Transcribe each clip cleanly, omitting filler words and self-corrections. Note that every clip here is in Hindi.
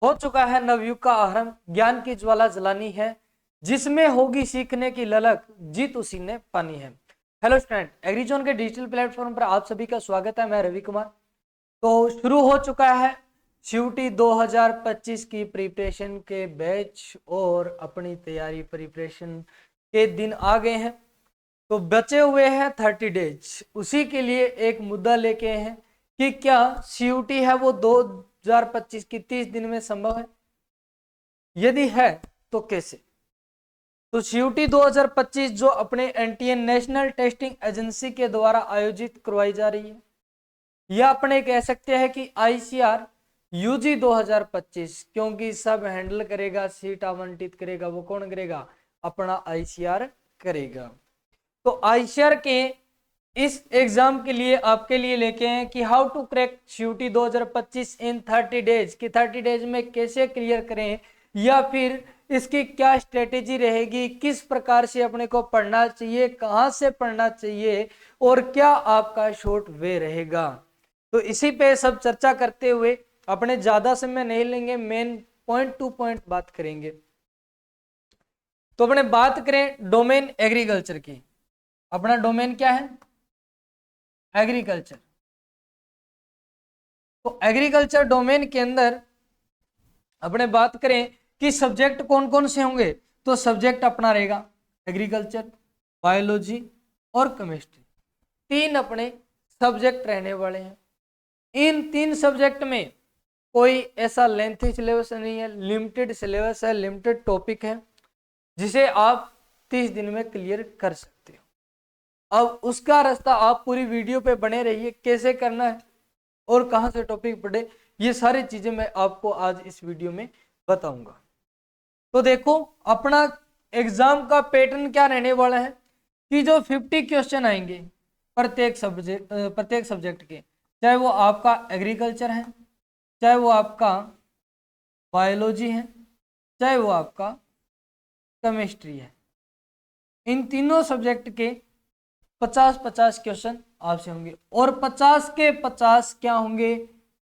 हो चुका है नवयुग का आरंभ, ज्ञान की ज्वाला जलानी है, जिसमें होगी सीखने की ललक, जीत उसी ने पानी है। हेलो स्टूडेंट, एग्रीजोन के डिजिटल प्लेटफॉर्म पर आप सभी का स्वागत है। मैं रवि कुमार। तो शुरू हो चुका है सीयूटी 2025 की प्रिपरेशन के बैच और अपनी तैयारी प्रिपरेशन के दिन आ गए हैं। तो बचे हुए हैं 30 डेज। उसी के लिए एक मुद्दा लेके हैं कि क्या सीयूटी है वो 2025 की 30 दिन में संभव है, यदि है तो कैसे। तो सीयूटी 2025 जो अपने एनटीए नेशनल टेस्टिंग एजेंसी के द्वारा आयोजित करवाई जा रही है, या अपने कह सकते हैं कि आईसीआर यूजी 2025, क्योंकि सब हैंडल करेगा, सीट आवंटित करेगा वो कौन करेगा, अपना आईसीआर करेगा। तो आईसीआर के इस एग्जाम के लिए आपके लिए लेके हैं कि हाउ टू क्रैक सीयूटी 2025 इन 30 डेज, कि 30 डेज में कैसे क्लियर करें, या फिर इसकी क्या स्ट्रेटेजी रहेगी, किस प्रकार से अपने को पढ़ना चाहिए, कहां से पढ़ना चाहिए, और क्या आपका शॉर्ट वे रहेगा। तो इसी पे सब चर्चा करते हुए अपने ज्यादा समय नहीं लेंगे, मेन पॉइंट टू पॉइंट बात करेंगे। तो अपने बात करें डोमेन एग्रीकल्चर की। अपना डोमेन क्या है, एग्रीकल्चर। तो एग्रीकल्चर डोमेन के अंदर अपने बात करें कि सब्जेक्ट कौन कौन से होंगे, तो सब्जेक्ट अपना रहेगा एग्रीकल्चर, बायोलॉजी और केमिस्ट्री। तीन अपने सब्जेक्ट रहने वाले हैं। इन तीन सब्जेक्ट में कोई ऐसा लेंथी सिलेबस नहीं है, लिमिटेड सिलेबस है, लिमिटेड टॉपिक है, जिसे आप 30 दिन में क्लियर कर सकते हो। अब उसका रास्ता आप पूरी वीडियो पे बने रहिए, कैसे करना है और कहां से टॉपिक पढ़े, ये सारी चीजें मैं आपको आज इस वीडियो में बताऊंगा। तो देखो अपना एग्जाम का पैटर्न क्या रहने वाला है कि जो 50 क्वेश्चन आएंगे प्रत्येक सब्जेक्ट के, चाहे वो आपका एग्रीकल्चर है, चाहे वो आपका बायोलॉजी है, चाहे वो आपका केमिस्ट्री है। इन तीनों सब्जेक्ट के 50-50 क्वेश्चन आपसे होंगे, और 50 के 50 क्या होंगे,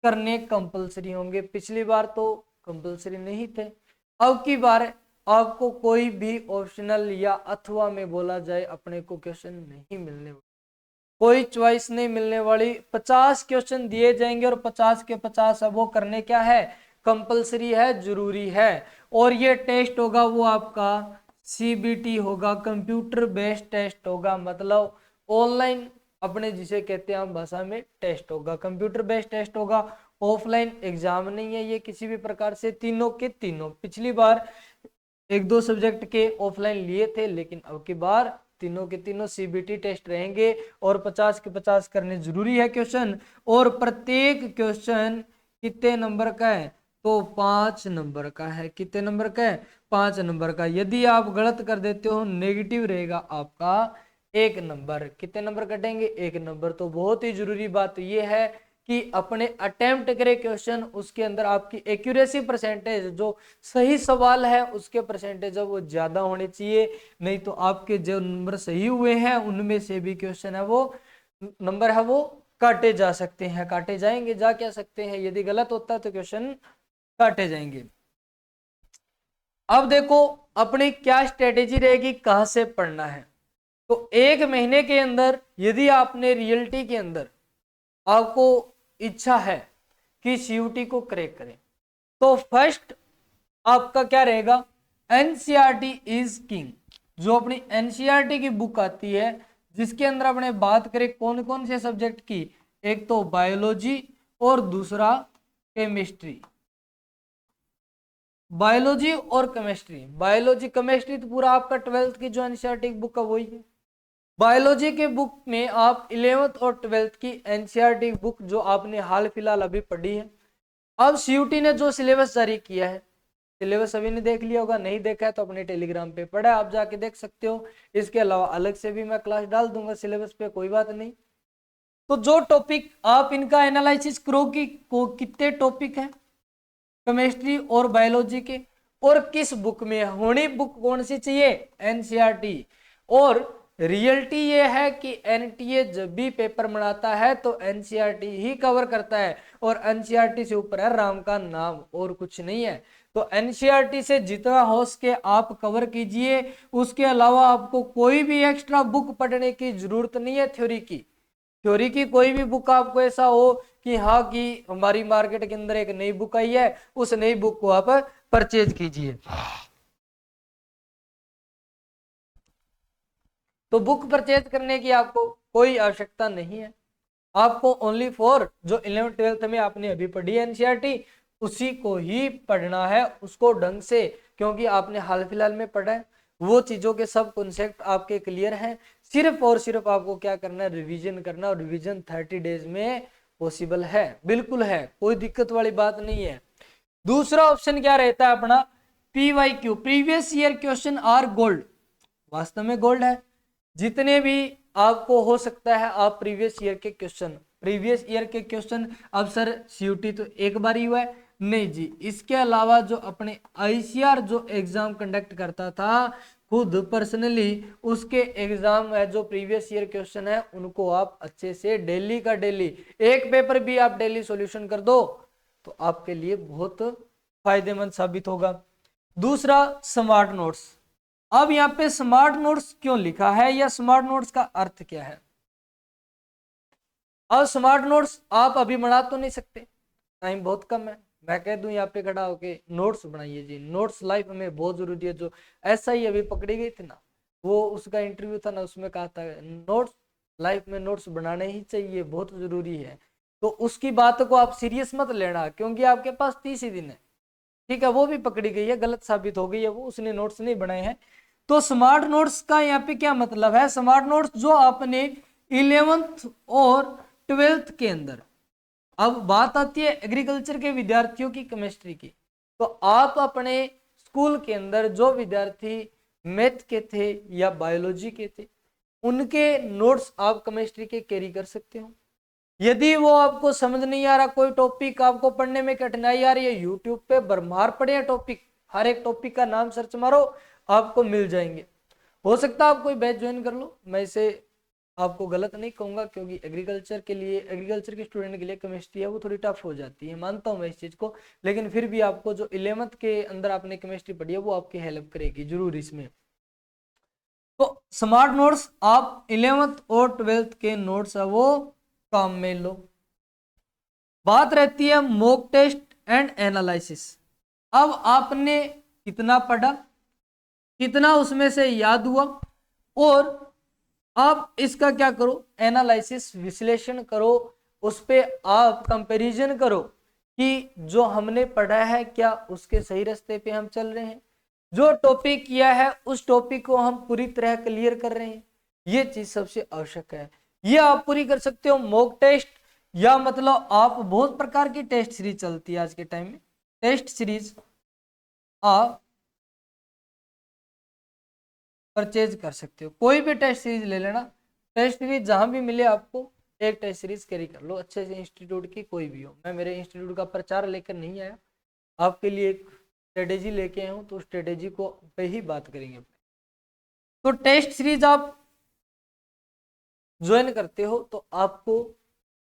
करने कंपलसरी होंगे। पिछली बार तो कंपलसरी नहीं थे, अब की बार आपको कोई भी ऑप्शनल या अथवा में बोला जाए अपने को क्वेश्चन नहीं मिलने वाले, कोई चॉइस नहीं मिलने वाली। 50 क्वेश्चन दिए जाएंगे और 50 के 50 अब वो करने क्या है, कंपलसरी है, जरूरी है। और ये टेस्ट होगा वो आपका सीबीटी होगा, कंप्यूटर बेस्ड टेस्ट होगा, मतलब ऑनलाइन अपने जिसे कहते हैं हम भाषा में टेस्ट होगा, कंप्यूटर बेस्ड टेस्ट होगा। ऑफलाइन एग्जाम नहीं है ये किसी भी प्रकार से। तीनों के तीनों पिछली बार एक दो सब्जेक्ट के ऑफलाइन लिए थे, लेकिन अब की बार तीनों के तीनों सीबीटी टेस्ट रहेंगे, और 50 के 50 करने जरूरी है क्वेश्चन। और प्रत्येक क्वेश्चन कितने नंबर का है, तो 5 नंबर का है। कितने नंबर का है, 5 नंबर का। यदि आप गलत कर देते हो नेगेटिव रहेगा आपका 1 नंबर। कितने नंबर कटेंगे, 1 नंबर। तो बहुत ही जरूरी बात यह है कि अपने अटेम्प्ट करे क्वेश्चन, उसके अंदर आपकी एक्यूरेसी परसेंटेज, जो सही सवाल है उसके परसेंटेज है वो ज्यादा होने चाहिए। नहीं तो आपके जो नंबर सही हुए हैं उनमें से भी क्वेश्चन है वो नंबर है वो काटे जा सकते हैं, काटे जाएंगे, जा क्या सकते हैं। यदि गलत होता है तो क्वेश्चन काटे जाएंगे। अब देखो अपनी क्या स्ट्रेटेजी रहेगी, कहां से पढ़ना है। तो एक महीने के अंदर यदि आपने रियलिटी के अंदर आपको इच्छा है कि सीयूटी को क्रैक करें, तो फर्स्ट आपका क्या रहेगा, एनसीईआरटी इज किंग। जो अपनी एनसीईआरटी की बुक आती है, जिसके अंदर अपने बात करें कौन कौन से सब्जेक्ट की, एक तो बायोलॉजी और दूसरा केमिस्ट्री। बायोलॉजी और केमिस्ट्री, बायोलॉजी केमिस्ट्री तो पूरा आपका 12th की जो एनसीईआरटी बुक है वही है। बायोलॉजी के बुक में आप 11th और 12th की एनसीईआरटी बुक जो आपने हाल फिलहाल अभी पढ़ी है। अब सीयूटी ने जो सिलेबस जारी किया है, सिलेबस अभी ने देख लिया होगा, नहीं देखा है तो अपने टेलीग्राम पे पढ़ा है, आप जाके देख सकते हो। इसके अलावा अलग से भी मैं क्लास डाल दूंगा सिलेबस पे, कोई बात नहीं। तो जो टॉपिक आप इनका एनालिसिस करो कि कितने टॉपिक हैं केमिस्ट्री और बायोलॉजी के, और किस बुक में होनी, बुक कौन सी चाहिए, एनसीईआरटी। और रियलिटी ये है कि एनटीए जब भी पेपर बनाता है तो एनसीईआरटी ही कवर करता है, और एनसीईआरटी से ऊपर है राम का नाम, और कुछ नहीं है। तो एनसीईआरटी से जितना हो सके आप कवर कीजिए, उसके अलावा आपको कोई भी एक्स्ट्रा बुक पढ़ने की जरूरत नहीं है। थ्योरी की कोई भी बुक आपको ऐसा हो कि हाँ कि हमारी मार्केट के अंदर एक नई बुक आई है, उस नई बुक को आप परचेज कीजिए। तो बुक परचेज करने की आपको कोई आवश्यकता नहीं है। आपको ओनली फॉर जो 11th 12th में आपने अभी पढ़ी है एनसीईआरटी, उसी को ही पढ़ना है, उसको ढंग से, क्योंकि आपने हाल फिलहाल में पढ़ा है, वो चीजों के सब कॉन्सेप्ट आपके क्लियर हैं। सिर्फ और सिर्फ आपको क्या करना है, रिवीजन करना, और रिवीजन 30 डेज में पॉसिबल है, बिल्कुल है, कोई दिक्कत वाली बात नहीं है। दूसरा ऑप्शन क्या रहता है अपना, PYQ, previous year question are gold. वास्तव में गोल्ड है, जितने भी आपको हो सकता है आप प्रीवियस ईयर के क्वेश्चन, अब सर सीयूटी तो एक बार ही हुआ है, नहीं जी, इसके अलावा जो अपने आईसीआर जो एग्जाम कंडक्ट करता था खुद पर्सनली, उसके एग्जाम है जो प्रीवियस ईयर क्वेश्चन है उनको आप अच्छे से डेली का डेली एक पेपर भी आप डेली सॉल्यूशन कर दो तो आपके लिए बहुत फायदेमंद साबित होगा। दूसरा स्मार्ट नोट्स। अब यहाँ पे स्मार्ट नोट्स क्यों लिखा है या स्मार्ट नोट्स का अर्थ क्या है? अब स्मार्ट नोट्स आप अभी बना तो नहीं सकते, टाइम बहुत कम है, मैं कह दूं यहाँ पे खड़ा होके नोट्स बनाइए जी, नोट्स लाइफ में बहुत जरूरी है। जो ऐसा ही अभी पकड़ी गई थी ना, वो उसका इंटरव्यू था ना, उसमें कहा था नोट्स लाइफ में नोट्स बनाने ही चाहिए, बहुत जरूरी है। तो उसकी बात को आप सीरियस मत लेना, क्योंकि आपके पास 30 ही दिन है, ठीक है, वो भी पकड़ी गई है, गलत साबित हो गई है, वो उसने नोट्स नहीं बनाए हैं। तो स्मार्ट नोट्स का यहाँ पे क्या मतलब है, स्मार्ट नोट्स जो आपने 11th और 12th के अंदर, अब बात आती है एग्रीकल्चर के विद्यार्थियों की केमिस्ट्री की, तो आप अपने स्कूल के अंदर जो विद्यार्थी मैथ के थे या बायोलॉजी के थे, उनके नोट्स आप केमिस्ट्री के कैरी कर सकते हो। यदि वो आपको समझ नहीं आ रहा, कोई टॉपिक आपको पढ़ने में कठिनाई आ रही है, यूट्यूब पे भरमार पड़े हैं टॉपिक, हर एक टॉपिक का नाम सर्च मारो आपको मिल जाएंगे। हो सकता है आप कोई बैच ज्वाइन कर लो, मैं इसे आपको गलत नहीं कहूंगा, क्योंकि एग्रीकल्चर के स्टूडेंट के लिए केमिस्ट्री है वो थोड़ी टफ हो जाती है, मानता हूं मैं इस चीज को, लेकिन फिर भी आपको जो 11th के अंदर आपने केमिस्ट्री पढ़ी है वो आपकी हेल्प करेगी जरूर इसमें। तो स्मार्ट नोट्स आप 11th और 12th के नोट्स है वो काम में लो। बात रहती है मॉक टेस्ट एंड एनालिसिस। अब आपने कितना पढ़ा, कितना उसमें से याद हुआ, और आप इसका क्या करो, एनालिसिस, विश्लेषण करो, उस पे आप कंपैरिजन करो कि जो हमने पढ़ा है क्या उसके सही रास्ते पे हम चल रहे हैं, जो टॉपिक किया है उस टॉपिक को हम पूरी तरह क्लियर कर रहे हैं, ये चीज सबसे आवश्यक है। ये आप पूरी कर सकते हो मॉक टेस्ट, या मतलब आप बहुत प्रकार की टेस्ट सीरीज चलती है आज के टाइम में, टेस्ट सीरीज आप परचेज कर सकते हो, कोई भी टेस्ट सीरीज ले लेना, टेस्ट सीरीज जहां भी मिले आपको एक टेस्ट सीरीज कैरी कर लो, अच्छे से इंस्टीट्यूट की कोई भी हो। मैं मेरे इंस्टीट्यूट का प्रचार लेकर नहीं आया, आपके लिए एक स्ट्रेटेजी लेके आया हूँ, तो स्ट्रेटेजी को पे ही बात करेंगे। तो टेस्ट सीरीज आप ज्वाइन करते हो तो आपको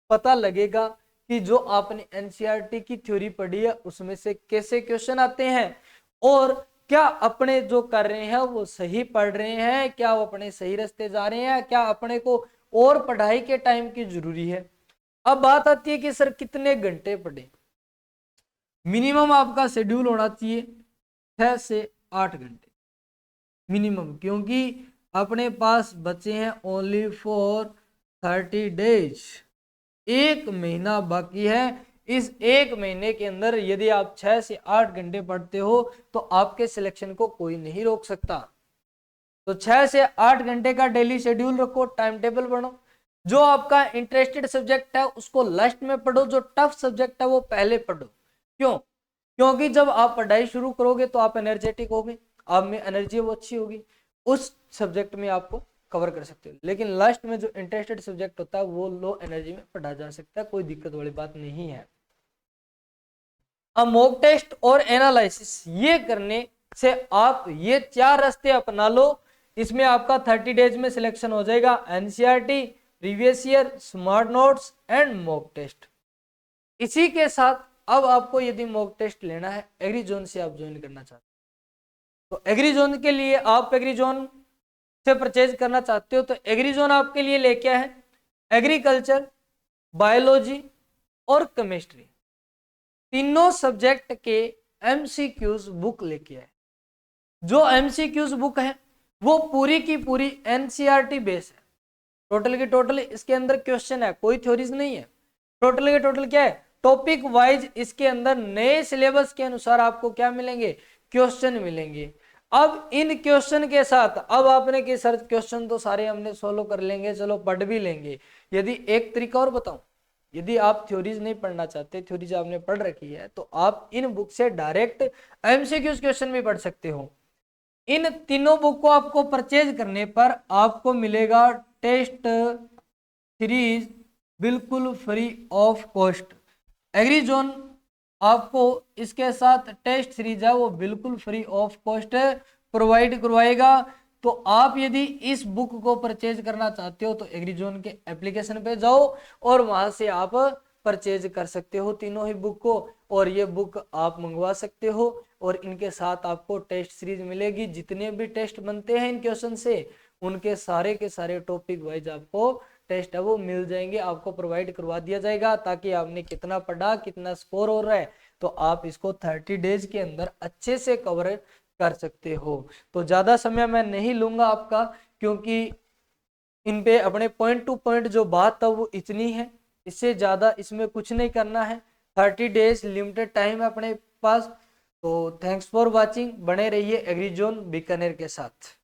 पता लगेगा कि जो आपने एनसीईआरटी की थ्योरी पढ़ी है उसमें से कैसे क्वेश्चन आते हैं, और क्या अपने जो कर रहे हैं वो सही पढ़ रहे हैं, क्या वो अपने सही रास्ते जा रहे हैं, क्या अपने को और पढ़ाई के टाइम की जरूरी है। अब बात आती है कि सर कितने घंटे पढ़े, मिनिमम आपका शेड्यूल होना चाहिए 6 से 8 घंटे मिनिमम, क्योंकि अपने पास बचे हैं ओनली फॉर 30 डेज, एक महीना बाकी है। इस एक महीने के अंदर यदि आप 6 से 8 घंटे पढ़ते हो तो आपके सिलेक्शन को कोई नहीं रोक सकता। तो 6 से 8 घंटे का डेली शेड्यूल रखो, टाइम टेबल बनो, जो आपका इंटरेस्टेड सब्जेक्ट है उसको लास्ट में पढ़ो, जो टफ सब्जेक्ट है वो पहले पढ़ो। क्यों? क्योंकि जब आप पढ़ाई शुरू करोगे तो आप एनर्जेटिक होगे, आप में एनर्जी वो अच्छी होगी, उस सब्जेक्ट में आपको कवर कर सकते हो। लेकिन लास्ट में जो इंटरेस्टेड सब्जेक्ट होता है वो लो एनर्जी में पढ़ा जा सकता है, कोई दिक्कत वाली बात नहीं है। अब मॉक टेस्ट और एनालिसिस ये करने से आप ये 4 रास्ते अपना लो इसमें आपका 30 डेज में सिलेक्शन हो जाएगा। NCERT, previous year, smart notes and mock test. इसी के साथ अब आपको यदि मॉक टेस्ट लेना है, एग्री जोन से आप ज्वाइन करना चाहते हो तो एग्री जोन के लिए आप एग्री जोन से परचेज करना चाहते हो तो एग्री जोन आपके लिए लेके है एग्रीकल्चर, बायोलॉजी और केमिस्ट्री, तीनों सब्जेक्ट के एमसीक्यूज बुक लेके आए। जो एमसीक्यूज बुक है वो पूरी की पूरी एनसीईआरटी बेस है। टोटल की टोटल इसके अंदर क्वेश्चन है, कोई थ्योरीज नहीं है। टोटल के टोटल क्या है, टॉपिक वाइज इसके अंदर नए सिलेबस के अनुसार आपको क्या मिलेंगे, क्वेश्चन मिलेंगे। अब इन क्वेश्चन के साथ अब आपने कि सर क्वेश्चन तो सारे हमने सोल्व कर लेंगे, चलो पढ़ भी लेंगे। यदि एक तरीका और बताऊं, यदि आप थ्योरीज नहीं पढ़ना चाहते, थ्योरीज आपने पढ़ रखी है, तो आप इन बुक से डायरेक्ट एमसीक्यूज क्वेश्चन भी पढ़ सकते हो। इन तीनों बुक को आपको परचेज करने पर आपको मिलेगा टेस्ट सीरीज बिल्कुल free of cost. Agri zone आपको इसके साथ टेस्ट सीरीज है वो बिल्कुल फ्री ऑफ कॉस्ट प्रोवाइड करवाएगा। तो आप यदि इस बुक को परचेज करना चाहते हो तो एग्री जोन के एप्लीकेशन पे जाओ और वहां से आप परचेज कर सकते हो तीनों ही बुक को, और ये बुक आप मंगवा सकते हो। और इनके साथ आपको टेस्ट सीरीज मिलेगी, जितने भी टेस्ट बनते हैं इन क्वेश्चन से उनके सारे के सारे टॉपिक वाइज आपको टेस्ट है वो मिल जाएंगे, आपको प्रोवाइड करवा दिया जाएगा, ताकि आपने कितना पढ़ा, कितना स्कोर हो रहा है, तो आप इसको 30 डेज के अंदर अच्छे से कवर कर सकते हो। तो ज्यादा समय मैं नहीं लूंगा आपका, क्योंकि इन पे अपने पॉइंट टू पॉइंट जो बात था वो इतनी है, इससे ज्यादा इसमें कुछ नहीं करना है। 30 डेज लिमिटेड टाइम है अपने पास। तो थैंक्स फॉर वॉचिंग, बने रहिए एग्री जोन बीकानेर के साथ।